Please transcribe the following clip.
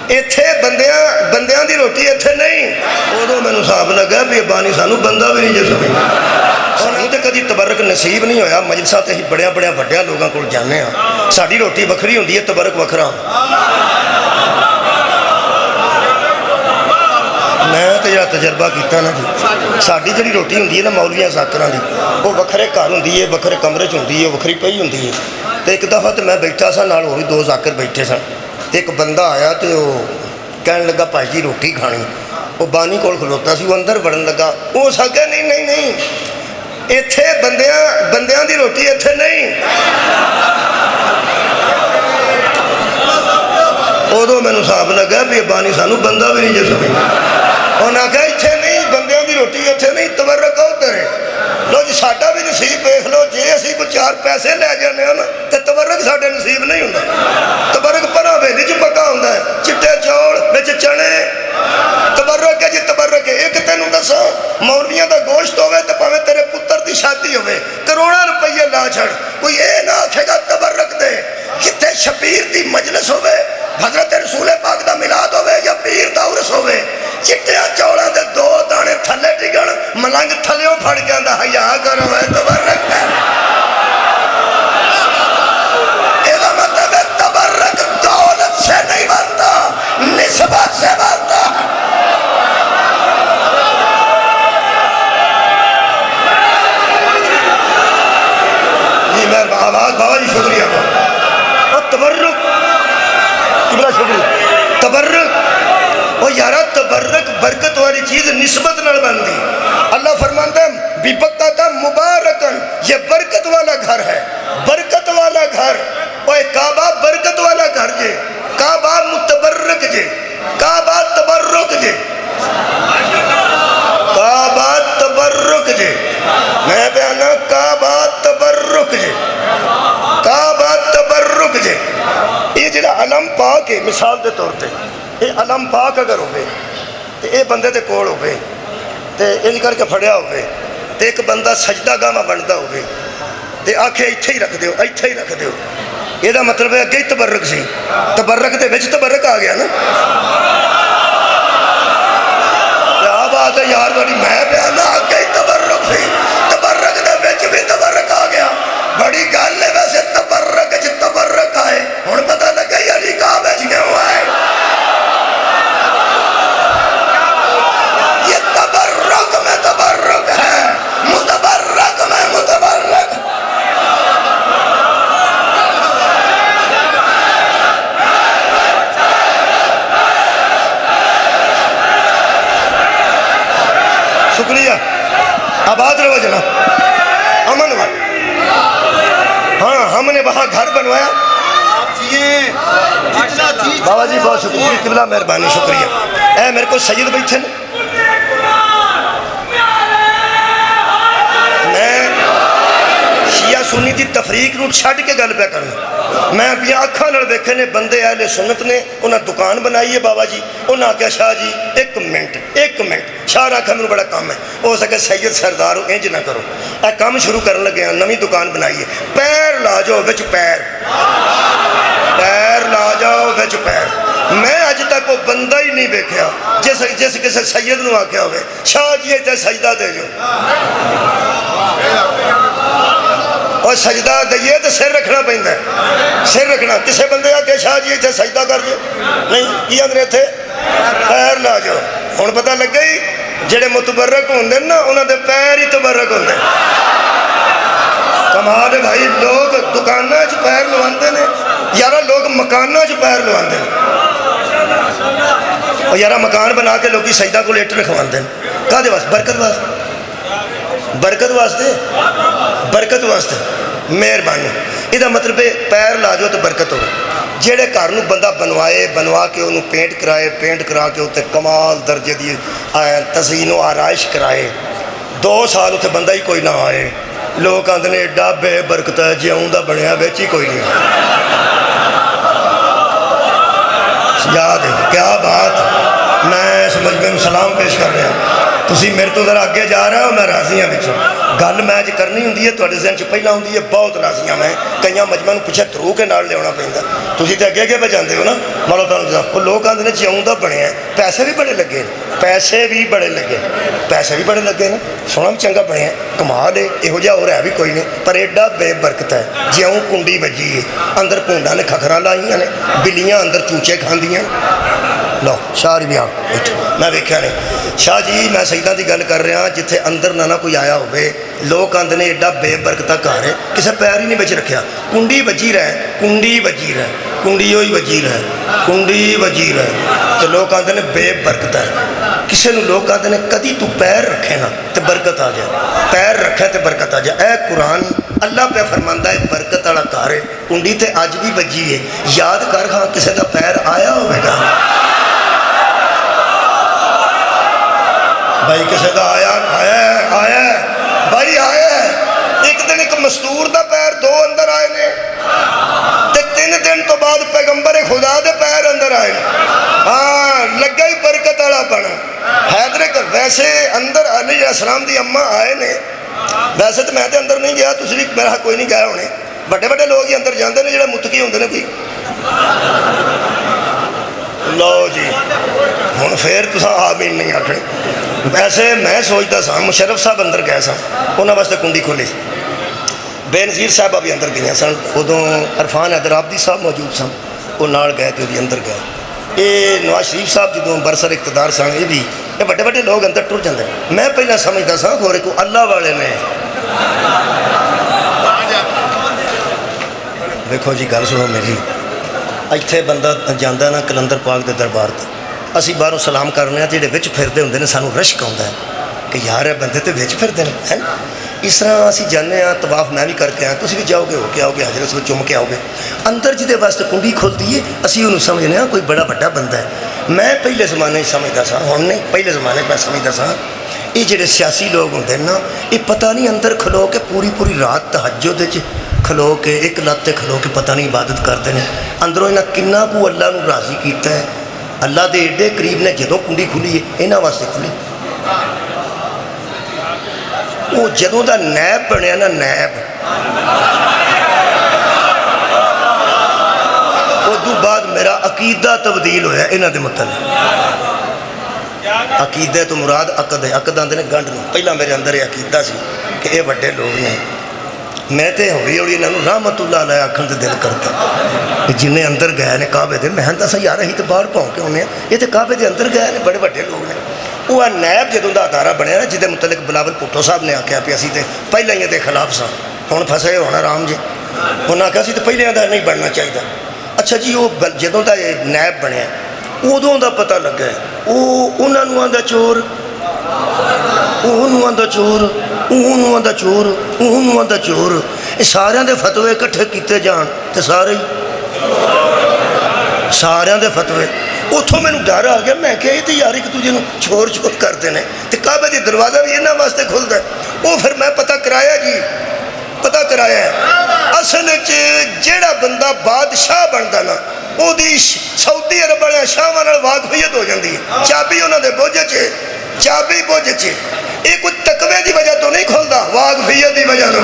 इत्थे बंदियां दी रोटी इत्थे नहीं। उदों मैनूं हिसाब लगा भी बानी सानू बंदा भी नहीं जे समझदा। सानूं तो कभी तबरक नसीब नहीं होया। मजलिसां ते असीं बड़िया वड्डियां लोगां कोल जाने आ, साडी रोटी वखरी हुंदी है, तबरक वखरा। मैं तो जरा तजर्बा किया ना जी, साडी जिहड़ी रोटी हुंदी है ना मौलवियां साकरां दी, वो वखरे घर हुंदी है, वखरे कमरे च हुंदी है, वखरी पई हुंदी है। तो एक दफ़ा तो मैं बैठा सा, नाल होर भी दो जाकर बैठे सन। एक बंदा आया तो कहन लगा भाई जी रोटी खानी। वो बानी कोल खलोता सी, वो अंदर वड़न लगा। वो सके नहीं नहीं नहीं, इत्थे बंदियां दी रोटी इत्थे नहीं। उदों मैनूं हिसाब लगा भी बानी सानू बंदा भी नहीं जे समझदा। उन्हें आख्या इत्थे नहीं, बंदियां दी रोटी इत्थे नहीं, तबरक उधर है। लो जी साडा भी नसीब देख लो, जे असीं कोई चार पैसे लै जाने ना तो तबरक साडे नसीब नहीं हुंदा। तबरक परा वेली च पक्का हुंदा है, चिट्टे चौल विच चने, तबरक है जी तबरक है। एक तैनूं दसां, मौलवियां दा गोश्त होवे ते भावें तेरे पुत्तर दी शादी होवे, करोड़ां रुपये ला छड़, कोई ये ना आखेगा तबरक दे। कित्थे शबीर दी मजलिस होवे, हज़रत रसूल पाक दा मिलाद होवे या पीर दा उर्स होवे, चिट्टिया चौलों के दो दाने थले डिगण, मलंग थल्यों फड़ के आंदा हया करो है तबरक है। इसका मतलब है तबरक दौलत से नहीं बनता, निस्बत से बनता। जी मैं आवाज बाबा जी शुक्रिया। और तबर्रुक कितना शुक्रिया। तबर्रुक वो यारा तबर्रक बरकत वाली चीज़ निस्बत नाल बनती। अल्लाह फरमाता है बिबक्का मुबारकन, ये बरकत वाला घर है, बरकत वाला घर। ओए काबा बरकत वाला घर जे, काबा मुतबर्रक जे, काबा तबर्रुक जे, काबा तबर्रुक जे। मैं बयाना काबा तबर्रुक जे, काबा तबर्रुक जे। ये जिहड़ा अलम पाक है, मिसाल के तौर पर ये अलम पाक अगर होवे तो ये बंदे दे कोल होवे ते इंज करके फड़िया होवे ते एक बंदा सजदा गामा बनता होवे ते आखे इत्थे ही रख दिओ, इत्थे ही रख दिओ। ਇਹਦਾ मतलब है अगे ही तबर्रक सी, तबर्रक दे विच तबर्रक आ गया ना। क्या बात है यार बड़ी। मैं बयाना अगे ही तबर्रक सी, तबर्रक दे विच भी तबर्रक आ गया। बड़ी गल है वैसे तबर्रक च तबर्रक आए, हुण पता लगा यार काबे च क्यों आए। ये तबर्रक में तबर्रक है, मुतबर्रक में मुतबर्रक। शुक्रिया, आबाद रहो जना, अमन वाला। हाँ हमने वहाँ घर बनवाया। बाबा जी बहुत शुक्रिया, किबला मेहरबानी, शुक्रिया। ऐ मेरे को सैयद बैठे ने, मैं शिया सुन्नी की तफरीक नूं छड्ड के गल पे करना। मैं अपनी अखां नाल देखे ने बंदे अहले सुन्नत ने, उन्हें दुकान बनाई है बाबा जी। उन्हें आख्या शाह जी एक मिनट। शाह आख्या मैनूं बड़ा काम है। हो सके सैयद सरदार हो इंज ना करो, यह काम शुरू कर लगे, नवी दुकान बनाई है। पैर ला जाओ विच पैर, पैर ला जाओ विच पैर। मैं अज तक वो बंदा ही नहीं वेख्या जिस किसी सैयद नूं आख्या होवे शाह जी इत्थे सजदा दे जाओ। और सजदा दईए तो सिर रखना पैंदा, सिर रखना। किसी बंदे आके शाह जी इत्थे सजदा कर जाओ, नहीं की आंदे इत्थे पैर ला जाओ। हुण पता लगा ही जेड़े मुतबर्रक होंदे ना उन्हां दे पैर ही तबर्रक होंदे। कमाल है भाई, लोग दुकानां च पैर लवांदे ने यारा, लोग मकानां च पैर लवांदे ने। और यारा मकान बना के लोग सजदा को लेट रखवांदे ने, काहदे वास्ते? बरकत वास्ते, बरकत वास्ते, बरकत वास्ते। मेहरबानी। इसका मतलब है पैर ला जाओ तो बरकत हो। जेड़े घर नूं बंदा बनवा के उन्होंने पेंट कराए, पेंट करा के उत्ते कमाल दर्जे की तज़ीनो आराइश कराए, 2 साल उत्ते बंदा ही कोई ना आए, लोग आंदे ने एडा बेबरकत है, ज्यों दा बनया विच ही कोई नहीं। याद है क्या बात। मैं इस मजमे में सलाम पेश कर रहा। ਤੁਸੀਂ ਮੇਰੇ ਤੋਂ ਜ਼ਰਾ ਅੱਗੇ ਜਾ ਰਹੇ ਹੋ, ਮੈਂ ਰਾਜ਼ੀ ਹਾਂ ਵਿੱਚੋਂ ਗੱਲ ਮੈਂ ਅੱਜ ਕਰਨੀ ਹੁੰਦੀ ਹੈ ਤੁਹਾਡੇ ਜ਼ਿਹਨ 'ਚ ਪਹਿਲਾਂ ਹੁੰਦੀ ਹੈ ਬਹੁਤ ਰਾਜ਼ੀ ਹਾਂ ਮੈਂ ਕਈਆਂ ਮਜਮਾ ਨੂੰ ਪਿੱਛੇ ਧਰੂ ਕੇ ਨਾਲ ਲਿਆਉਣਾ ਪੈਂਦਾ ਤੁਸੀਂ ਤਾਂ ਅੱਗੇ ਅੱਗੇ ਵਜਾਉਂਦੇ ਹੋ ਨਾ ਮੰਨ ਲਓ ਤੁਹਾਨੂੰ ਉਹ ਲੋਕ ਆਉਂਦੇ ਨੇ ਜਿਉਂ ਦਾ ਬਣਿਆ ਪੈਸੇ ਵੀ ਬੜੇ ਲੱਗੇ ਪੈਸੇ ਵੀ ਬੜੇ ਲੱਗੇ ਨਾ ਸੋਹਣਾ ਵੀ ਚੰਗਾ ਬਣਿਆ ਕਮਾਲ ਹੈ ਇਹੋ ਜਿਹਾ ਹੋਰ ਹੈ ਵੀ ਕੋਈ ਨਹੀਂ ਪਰ ਐਡਾ ਬੇਬਰਕਤ ਹੈ ਜਿਉਂ ਕੁੰਡੀ ਵੱਜੀ ਹੈ ਅੰਦਰ ਭੂੰਡਾਂ ਨੇ ਖਖਰਾਂ ਲਾਈਆਂ ਨੇ ਬਿੱਲੀਆਂ ਅੰਦਰ ਚੂਚੇ ਖਾਂਦੀਆਂ ਲਓ ਸ਼ਾਹ ਵੀ ਆ ਮੈਂ ਵੇਖਿਆ ਨੇ ਸ਼ਾਹ ਜੀ ਮੈਂ ਸ਼ਹੀਦਾਂ ਦੀ ਗੱਲ ਕਰ ਰਿਹਾ ਜਿੱਥੇ ਅੰਦਰ ਨਾ ਕੋਈ ਆਇਆ ਹੋਵੇ ਲੋਕ ਆਂਦੇ ਨੇ ਐਡਾ ਬੇਬਰਕਤਾ ਘਰ ਹੈ ਕਿਸੇ ਪੈਰ ਹੀ ਨਹੀਂ ਵਿੱਚ ਰੱਖਿਆ ਕੁੰਡੀ ਵੱਜੀ ਰਹਿ ਕੁੰਡੀ ਹੋਈ ਵੱਜੀ ਰਹਿ ਤੇ ਲੋਕ ਆਂਦੇ ਨੇ ਬੇਬਰਕਤ ਹੈ ਕਿਸੇ ਨੂੰ ਲੋਕ ਆਂਦੇ ਨੇ ਕਦੀ ਤੂੰ ਪੈਰ ਰੱਖੇ ਨਾ ਤੇ ਬਰਕਤ ਆ ਜਾ ਪੈਰ ਰੱਖੇ ਤੇ ਬਰਕਤ ਆ ਜਾ ਇਹ ਕੁਰਾਨ ਅੱਲਾਹ ਪਿਆ ਫਰਮਾਂਦਾ ਹੈ ਬਰਕਤ ਵਾਲਾ ਘਰ ਹੈ ਕੁੰਡੀ ਤੇ ਅੱਜ ਵੀ ਵੱਜੀ ਹੈ ਯਾਦ ਕਰ ਖਾਂ ਕਿਸੇ ਦਾ ਪੈਰ ਆਇਆ ਹੋਵੇਗਾ भाई किसी का आया भाई आया एक दिन एक मजदूर का पैर दो अंदर आए ने ते 3 दिन तो बाद पैगंबर खुदा के पैर अंदर आए हाँ लगा ही बरकत वाला बना हैदर वैसे अंदर अली अस्सलाम की अम्मा आए ने वैसे तो मैं तो अंदर नहीं गया तुम भी मेरा कोई नहीं गया होने बड़े बड़े लोग ही अंदर जाते हैं जो मुतकी होंगे ने कोई लो जी हुण फिर तुसां आमीन नहीं आखनी वैसे मैं सोचता सा मुशर्रफ साहब अंदर गए सन उन्होंने वास्ते कुंडी खोली बेनज़ीर साहबा भी अंदर गई सन उदों इरफान हैदर आबदी साहब मौजूद सन वो नाल गए तो भी अंदर गए ये नवाज शरीफ साहब जो बरसर इकतदार सन ये भी ये बड़े बड़े लोग अंदर टुर जाते मैं पहला समझता सा गोरे को अल्लाह वाले ने देखो जी गल सुनो मेरी ਇੱਥੇ ਬੰਦਾ ਜਾਂਦਾ ਨਾ ਕਲੰਦਰ ਪਾਕ ਦੇ ਦਰਬਾਰ ਤੇ ਅਸੀਂ ਬਾਹਰੋਂ ਸਲਾਮ ਕਰਨੇ ਆ ਜਿਹੜੇ ਵਿੱਚ ਫਿਰਦੇ ਹੁੰਦੇ ਨੇ ਸਾਨੂੰ ਰਸ਼ਕ ਆਉਂਦਾ ਕਿ ਯਾਰ ਇਹ ਬੰਦੇ ਤੇ ਵਿੱਚ ਫਿਰਦੇ ਨੇ ਹੈ ਇਸ ਤਰ੍ਹਾਂ ਅਸੀਂ ਜਾਂਦੇ ਆ ਤਵਾਫ ਮੈਂ ਵੀ ਕਰਕੇ ਆਇਆ ਤੁਸੀਂ ਵੀ ਜਾਓਗੇ ਹੋ ਕੇ ਆਓਗੇ ਹਜ਼ਰਤ ਨੂੰ ਚੁੰਮ ਕੇ ਆਓਗੇ ਅੰਦਰ ਜਿਹਦੇ ਵਾਸਤੇ ਕੁੰਡੀ ਖੁੱਲਦੀ ਹੈ ਅਸੀਂ ਉਹਨੂੰ ਸਮਝਦੇ ਹਾਂ ਕੋਈ ਬੜਾ ਵੱਡਾ ਬੰਦਾ ਹੈ ਮੈਂ ਪਹਿਲੇ ਜ਼ਮਾਨੇ 'ਚ ਸਮਝਦਾ ਸਾਂ ਹੁਣ ਨਹੀਂ ਪਹਿਲੇ ਜ਼ਮਾਨੇ 'ਚ ਮੈਂ ਸਮਝਦਾ ਸਾਂ ਇਹ ਜਿਹੜੇ ਸਿਆਸੀ ਲੋਕ ਹੁੰਦੇ ਨੇ ਨਾ ਇਹ ਪਤਾ ਨਹੀਂ ਅੰਦਰ ਖਲੋ ਕੇ ਪੂਰੀ ਰਾਤ ਤਹੱਜੁਦ 'ਚ खलो के एक लत्ते खलो के पता नहीं इबादत करते हैं अंदरों इन्हें किन्ना को अल्लाह नूं राज़ी किया है अल्लाह के एडे करीब ने जदों कुंडी खुली है इन्हां वास्ते खुली वो जदों दा नैब बनया ना नैब उदों बाद मेरा अकीदा तब्दील होया इन्हां दे मतलब अकीदे तो मुराद अकद है अकद आंदे ने गंढ नूं पहला मेरे अंदर यह अकीदा सी कि ये वड्डे लोग ने मैं तो हौली हौली इन्होंने रहमतुल्लाह अलैह आखण का दिल करता जिन्हें अंदर गए ने काबे दे मैं दस यार अं तो बाहर भौं के आने ये तो काबे के अंदर गए ने बड़े बड़े लोग ने वो नैब जदों का अदारा बनया ना जिसके मुतलक बिलावल भुट्टो साहब ने आख्या भी असी तो पहले ही ये खिलाफ सा हुण फसे होना राम जी उन्हें आख्या असी तो पहले का नहीं बनना चाहिए अच्छा जी वो जदों का नैब बनया उदों का पता लगा उन्होंने आंदा चोर आंदा चोर आंदा चोर आंदा चोर ये सारिਆਂ ਦੇ फतवे इकट्ठे किए जान तो सारे सारिਆਂ ਦੇ फतवे उतों मैनू डर आ गया मैं क्या ये तो यार एक दूजे चोर करते हैं तो काबे का दरवाज़ा भी इन्होंने वास्ते खुलता है वो फिर मैं पता कराया जी पता कराया असल जेड़ा बंदा बादशाह बनता ना वो सऊदी अरब वाले शाहां नाल वाकफियत हो जाती है चाबी उन्होंने बोझ च चाबी बोझ च ये कुछ तकवे की वजह तो नहीं खुलता वाकफियत की वजह तो